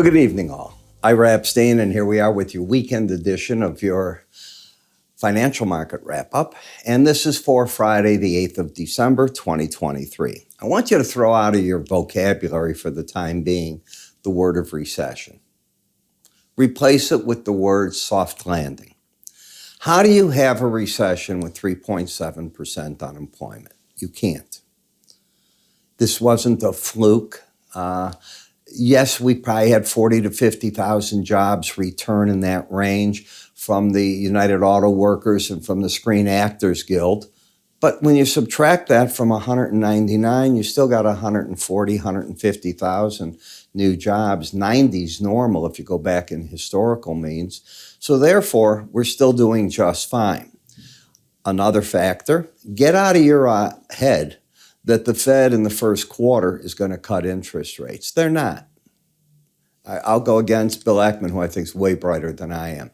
Well, good evening, all. Ira Epstein, and here we are with your weekend edition of your financial market wrap-up. And this is for Friday, the 8th of December, 2023. I want you to throw out of your vocabulary for the time being the word of recession. Replace it with the word soft landing. How do you have a recession with 3.7% unemployment? You can't. This wasn't a fluke. Yes, we probably had 40 to 50,000 jobs return in that range from the United Auto Workers and from the Screen Actors Guild. But when you subtract that from 199, you still got 140, 150,000 new jobs. 90 is normal if you go back in historical means. So therefore, we're still doing just fine. Another factor, get out of your head that the Fed in the first quarter is going to cut interest rates. They're not. I'll go against Bill Ackman, who I think is way brighter than I am.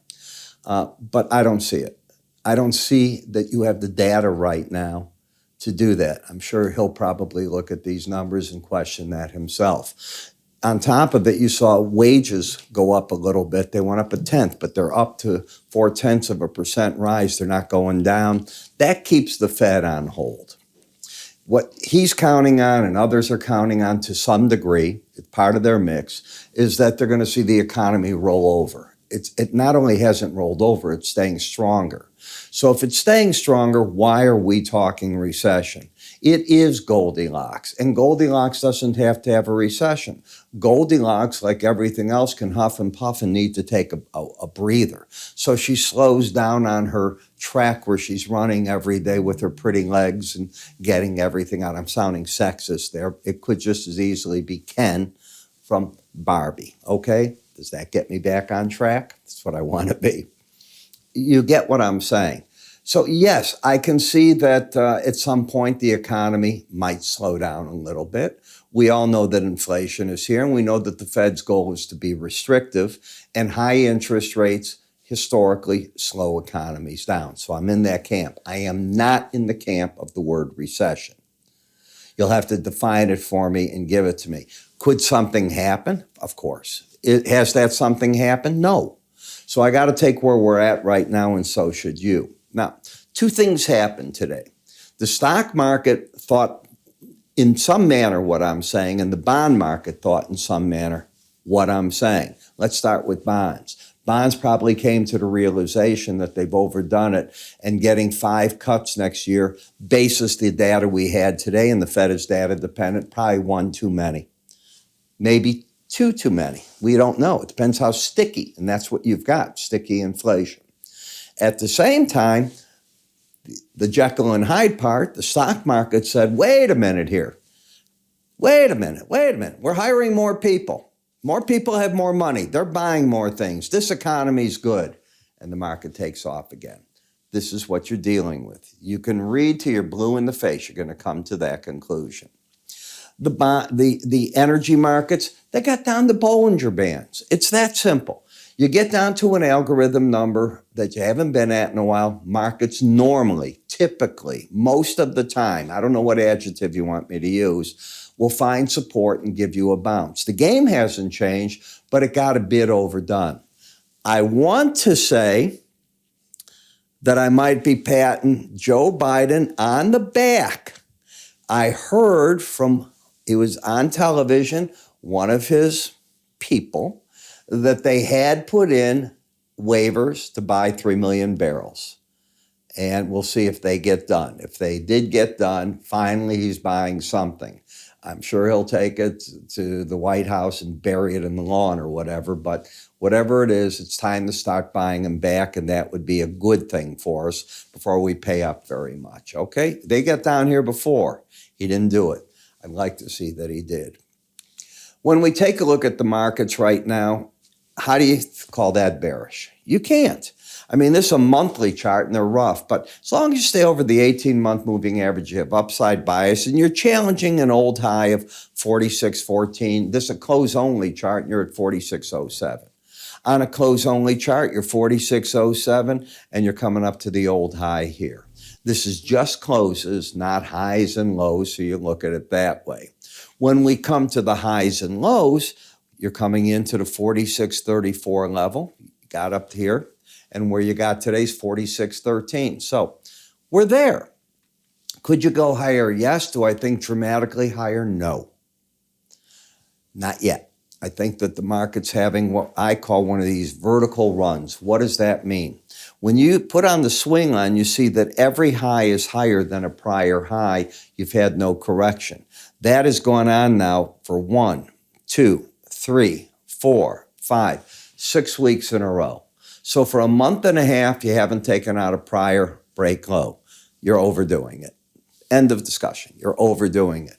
But I don't see it. I don't see that you have the data right now to do that. I'm sure he'll probably look at these numbers and question that himself. On top of it, you saw wages go up a little bit. They went up 1/10, but they're up to 0.4% rise. They're not going down. That keeps the Fed on hold. What he's counting on and others are counting on to some degree, it's part of their mix, is that they're going to see the economy roll over. It not only hasn't rolled over, it's staying stronger. So if it's staying stronger, why are we talking recession? It is Goldilocks, and Goldilocks doesn't have to have a recession. Goldilocks, like everything else, can huff and puff and need to take a breather. So she slows down on her track where she's running every day with her pretty legs and getting everything out. I'm sounding sexist there. It could just as easily be Ken from Barbie, okay? Does that get me back on track? That's what I want to be. You get what I'm saying. So yes, I can see that at some point the economy might slow down a little bit. We all know that inflation is here, and we know that the Fed's goal is to be restrictive, and high interest rates historically slow economies down. So I'm in that camp. I am not in the camp of the word recession. You'll have to define it for me and give it to me. Could something happen? Of course. Has that something happened? No. So I got to take where we're at right now, and so should you. Now, two things happened today. The stock market thought in some manner what I'm saying, and the bond market thought in some manner what I'm saying. Let's start with bonds. Bonds probably came to the realization that they've overdone it, and getting 5 cuts next year, basis the data we had today, and the Fed is data dependent, probably 1 too many. Maybe 2 too many. We don't know. It depends how sticky, and that's what you've got, sticky inflation. At the same time, the Jekyll and Hyde part, the stock market said, wait a minute here. Wait a minute. We're hiring more people. More people have more money. They're buying more things. This economy's good. And the market takes off again. This is what you're dealing with. You can read till you're blue in the face. You're going to come to that conclusion. The energy markets, they got down to Bollinger Bands. It's that simple. You get down to an algorithm number that you haven't been at in a while. Markets normally, typically, most of the time, I don't know what adjective you want me to use, will find support and give you a bounce. The game hasn't changed, but it got a bit overdone. I want to say that I might be patting Joe Biden on the back. I heard from, it was on television, one of his people, that they had put in waivers to buy 3 million barrels. And we'll see if they get done. If they did get done, finally he's buying something. I'm sure he'll take it to the White House and bury it in the lawn or whatever, but whatever it is, it's time to start buying them back, and that would be a good thing for us before we pay up very much, okay? They got down here before. He didn't do it. I'd like to see that he did. When we take a look at the markets right now, how do you call that bearish? You can't. I mean, this is a monthly chart and they're rough, but as long as you stay over the 18-month moving average, you have upside bias and you're challenging an old high of 46.14. This is a close-only chart and you're at 46.07. On a close-only chart, you're 46.07 and you're coming up to the old high here. This is just closes, not highs and lows, so you look at it that way. When we come to the highs and lows, you're coming into the 46.34 level. You got up here, and where you got today's 46.13. So we're there. Could you go higher? Yes. Do I think dramatically higher? No. Not yet. I think that the market's having what I call one of these vertical runs. What does that mean? When you put on the swing line, you see that every high is higher than a prior high. You've had no correction. That has gone on now for 1, 2, 3, 4, 5, 6 weeks in a row. So for a month and a half, you haven't taken out a prior break low. You're overdoing it. End of discussion. You're overdoing it.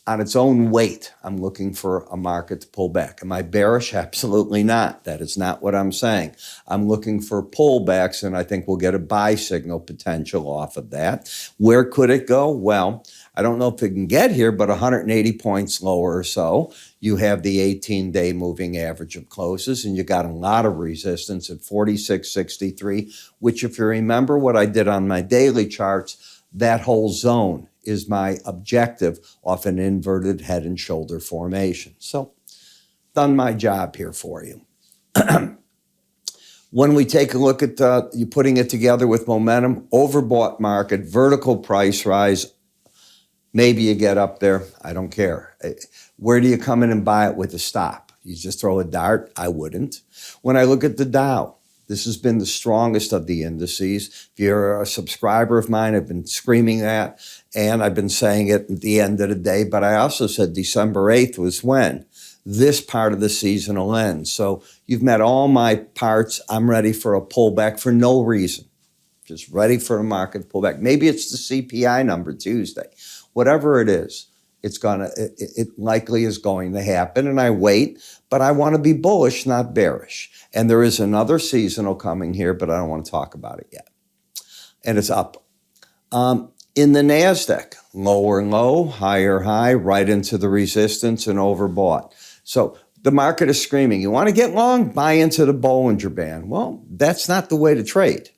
On its own weight, I'm looking for a market to pull back. Am I bearish? Absolutely not. That is not what I'm saying. I'm looking for pullbacks, and I think we'll get a buy signal potential off of that. Where could it go? Well, I don't know if it can get here, but 180 points lower or so. You have the 18-day moving average of closes, and you got a lot of resistance at 46.63, which, if you remember what I did on my daily charts, that whole zone is my objective off an inverted head and shoulder formation. So, done my job here for you. When we take a look at you putting it together with momentum, overbought market, vertical price rise, maybe you get up there, I don't care. Where do you come in and buy it with a stop? You just throw a dart? I wouldn't. When I look at the Dow, this has been the strongest of the indices. If you're a subscriber of mine, I've been screaming that, and I've been saying it at the end of the day, but I also said December 8th was when? This part of the seasonal ends. So you've met all my parts. I'm ready for a pullback for no reason. Just ready for a market pullback. Maybe it's the CPI number Tuesday. Whatever it is, it likely is going to happen, and I wait, but I want to be bullish, not bearish. And there is another seasonal coming here, but I don't want to talk about it yet. And it's up. In the NASDAQ, lower low, higher high, right into the resistance and overbought. So the market is screaming, you want to get long? Buy into the Bollinger Band. Well, that's not the way to trade.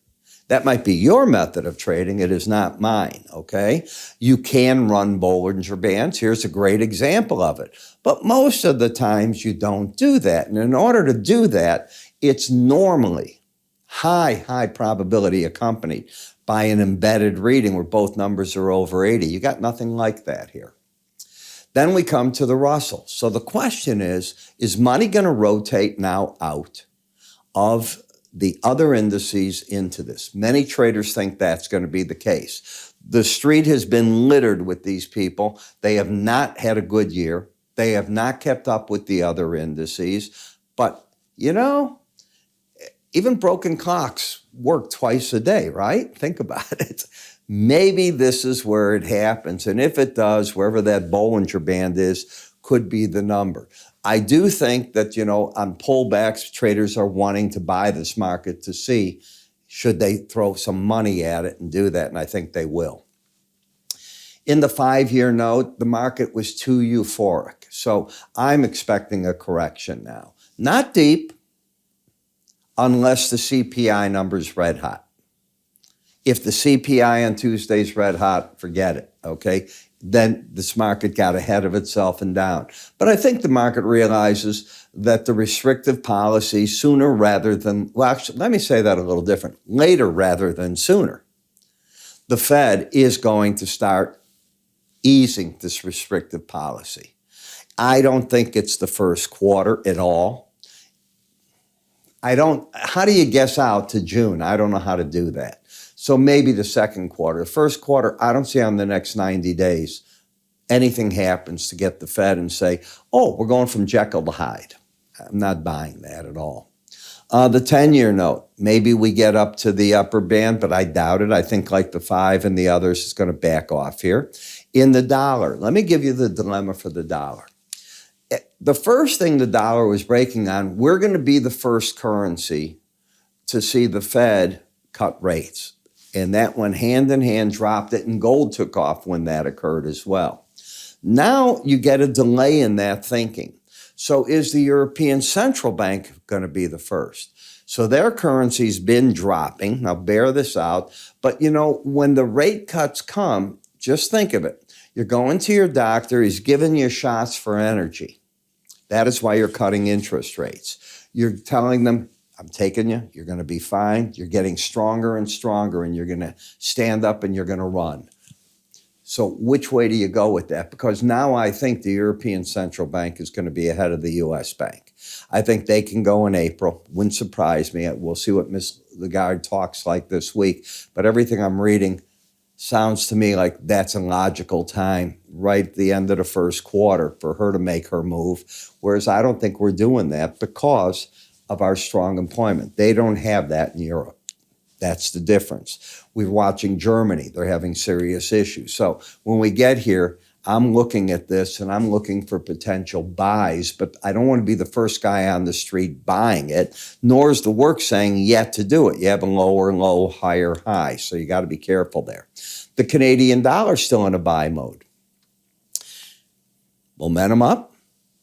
That might be your method of trading. It is not mine, okay? You can run Bollinger Bands. Here's a great example of it. But most of the times you don't do that. And in order to do that, it's normally high probability accompanied by an embedded reading where both numbers are over 80. You got nothing like that here. Then we come to the Russell. So the question is money going to rotate now out of the other indices into this? Many traders think that's going to be the case. The street has been littered with these people. They have not had a good year. They have not kept up with the other indices. But, even broken clocks work twice a day, right? Think about it. Maybe this is where it happens. And if it does, wherever that Bollinger Band is, could be the number. I do think that, on pullbacks, traders are wanting to buy this market to see should they throw some money at it and do that, and I think they will. In the 5-year note, the market was too euphoric, so I'm expecting a correction now. Not deep, unless the CPI number's red hot. If the CPI on Tuesday's red hot, forget it, okay? Then this market got ahead of itself and down. But I think the market realizes that the restrictive policy sooner rather than, well, actually, let me say that a little different, later rather than sooner. The Fed is going to start easing this restrictive policy. I don't think it's the first quarter at all. How do you guess out to June? I don't know how to do that. So maybe the second quarter. The first quarter, I don't see on the next 90 days anything happens to get the Fed and say, oh, we're going from Jekyll to Hyde. I'm not buying that at all. The 10-year note, maybe we get up to the upper band, but I doubt it. I think like the 5 and the others is going to back off here. In the dollar, let me give you the dilemma for the dollar. The first thing the dollar was breaking on, we're going to be the first currency to see the Fed cut rates. And that went hand in hand, dropped it, and gold took off when that occurred as well. Now you get a delay in that thinking. So is the European Central Bank going to be the first? So their currency's been dropping. Now bear this out. But when the rate cuts come, just think of it. You're going to your doctor. He's giving you shots for energy. That is why you're cutting interest rates. You're telling them, I'm taking you, you're going to be fine. You're getting stronger and stronger, and you're going to stand up and you're going to run. So which way do you go with that? Because now I think the European Central Bank is going to be ahead of the U.S. Bank. I think they can go in April. Wouldn't surprise me. We'll see what Ms. Lagarde talks like this week. But everything I'm reading sounds to me like that's a logical time, right at the end of the first quarter, for her to make her move. Whereas I don't think we're doing that because of our strong employment. They don't have that in Europe. That's the difference. We're watching Germany. They're having serious issues. So when we get here, I'm looking at this and I'm looking for potential buys, but I don't want to be the first guy on the street buying it, nor is the work saying yet to do it. You have a lower low, higher high, so you got to be careful there. The Canadian dollar is still in a buy mode. Momentum up,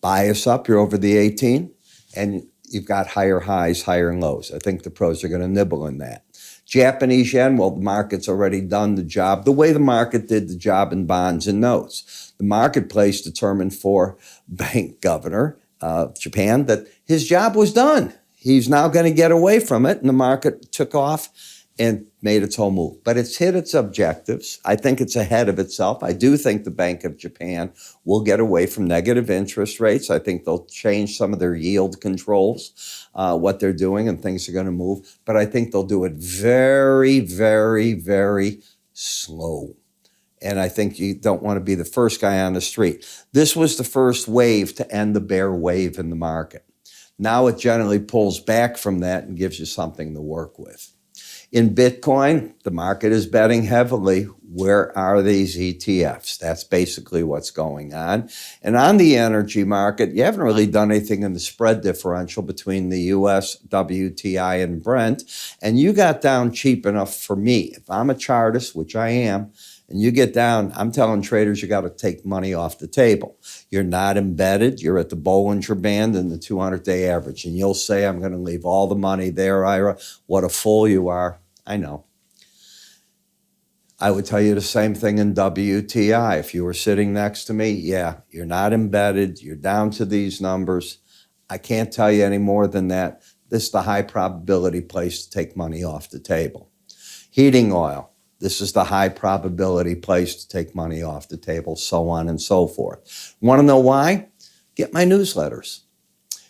bias up, you're over the 18, and you've got higher highs, higher lows. I think the pros are going to nibble in that. Japanese yen, well, the market's already done the job the way the market did the job in bonds and notes. The marketplace determined for bank governor of Japan that his job was done. He's now going to get away from it, and the market took off and made its whole move. But it's hit its objectives. I think it's ahead of itself. I do think the Bank of Japan will get away from negative interest rates. I think they'll change some of their yield controls, what they're doing, and things are going to move. But I think they'll do it very, very, very slow. And I think you don't want to be the first guy on the street. This was the first wave to end the bear wave in the market. Now it generally pulls back from that and gives you something to work with. In Bitcoin, the market is betting heavily. Where are these ETFs? That's basically what's going on. And on the energy market, you haven't really done anything in the spread differential between the US, WTI, and Brent. And you got down cheap enough for me. If I'm a chartist, which I am, and you get down, I'm telling traders you got to take money off the table. You're not embedded. You're at the Bollinger Band and the 200-day average. And you'll say, I'm going to leave all the money there, Ira. What a fool you are. I know. I would tell you the same thing in WTI. If you were sitting next to me, yeah, you're not embedded. You're down to these numbers. I can't tell you any more than that. This is the high probability place to take money off the table. Heating oil. This is the high probability place to take money off the table, so on and so forth. Want to know why? Get my newsletters.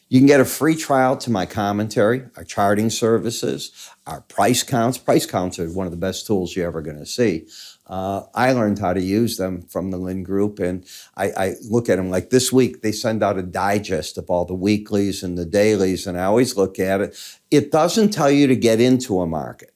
You can get a free trial to my commentary, our charting services, our price counts. Price counts are one of the best tools you're ever going to see. I learned how to use them from the Linn Group, and I look at them like this week. They send out a digest of all the weeklies and the dailies, and I always look at it. It doesn't tell you to get into a market.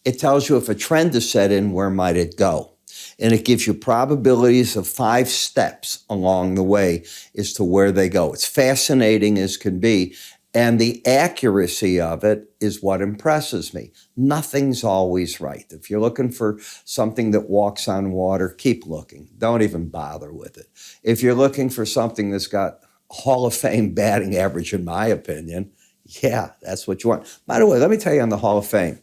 It tells you if a trend is set in, where might it go? And it gives you probabilities of 5 steps along the way as to where they go. It's fascinating as can be. And the accuracy of it is what impresses me. Nothing's always right. If you're looking for something that walks on water, keep looking. Don't even bother with it. If you're looking for something that's got Hall of Fame batting average, in my opinion, yeah, that's what you want. By the way, let me tell you on the Hall of Fame.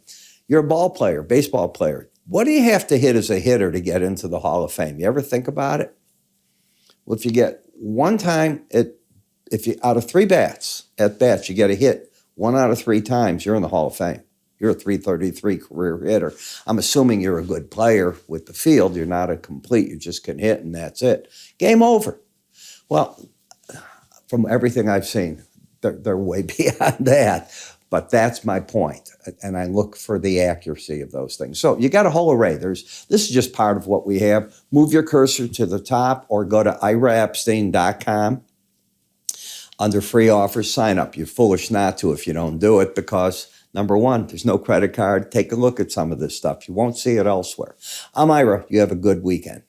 You're a ball player, baseball player. What do you have to hit as a hitter to get into the Hall of Fame? You ever think about it? Well, if you get one time, if you out of 3 bats, you get a hit 1 out of 3 times, you're in the Hall of Fame. You're a .333 career hitter. I'm assuming you're a good player with the field. You're not a complete. You just can hit, and that's it. Game over. Well, from everything I've seen, they're way beyond that. But that's my point, and I look for the accuracy of those things. So you got a whole array. This is just part of what we have. Move your cursor to the top or go to iraepstein.com. Under free offers, sign up. You're foolish not to if you don't do it because, number one, there's no credit card. Take a look at some of this stuff. You won't see it elsewhere. I'm Ira. You have a good weekend.